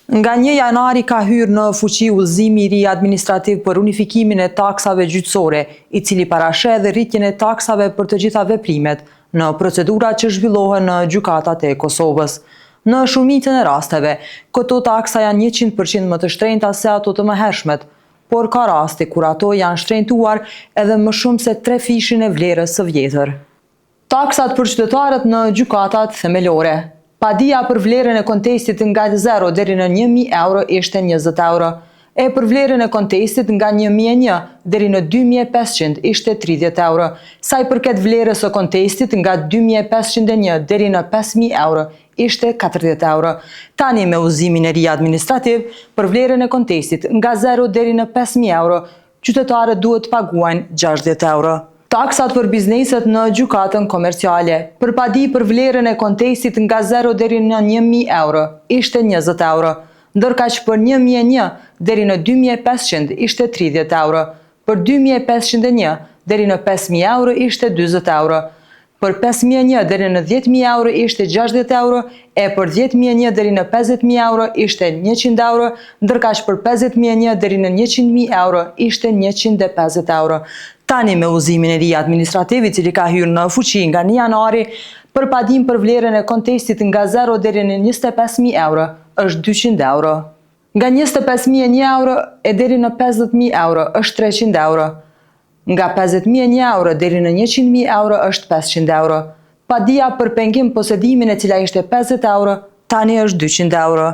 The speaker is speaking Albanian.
Nga 1 janari ka hyrë në fuqi udhëzimi i ri administrativ për unifikimin e taksave gjyqësore, i cili parashe dhe rritjen e taksave për të gjitha veprimet në procedura që zhvillohen në gjykatat e Kosovës. Në shumicën e rasteve, këto taksa janë 100% më të shtrenjta se ato të mëhershmet, por ka raste kur ato janë shtrenjtuar edhe më shumë se 3 fishin e vlerës së vjetër. Taksat për qytetarët në gjykatat themelore. Padia për vlerën e kontestit nga 0 deri në 1.000 euro ishte 20 euro, e për vlerën e kontestit nga 1.001 deri në 2.500 ishte 30 euro, sa i përket vlerës së kontestit nga 2.501 deri në 5.000 euro ishte 40 euro. Tani me udhëzimin e ri administrativ, për vlerën e kontestit nga 0 deri në 5.000 euro, qytetarët duhet të paguajnë 60 euro. Taksat për bizneset në gjykatën komerciale. Për padi për vlerën e kontestit nga 0 deri në 1.000 euro ishte 20 euro, ndërka që për 1.001 deri në 2.500 ishte 30 euro, për 2.501 deri në 5.000 euro ishte 20 euro, për 5.001 deri në 10.000 euro ishte 60 euro, e për 10.001 deri në 50.000 euro ishte 100 euro, ndërka që për 50.001 deri në 100.000 euro ishte 150 euro. Tani me udhëzimin e ri administrativ i cili ka hyrë në fuqi nga 1 janari, për padim për vlerën e kontestit nga 0 deri në 25.000 euro është 200 euro. Nga 25.001 euro e deri në 50.000 euro është 300 euro. Nga 50.001 euro deri në 100.000 euro është 500 euro. Padia për pengim posedimin e cila ishte 50 euro, tani është 200 euro.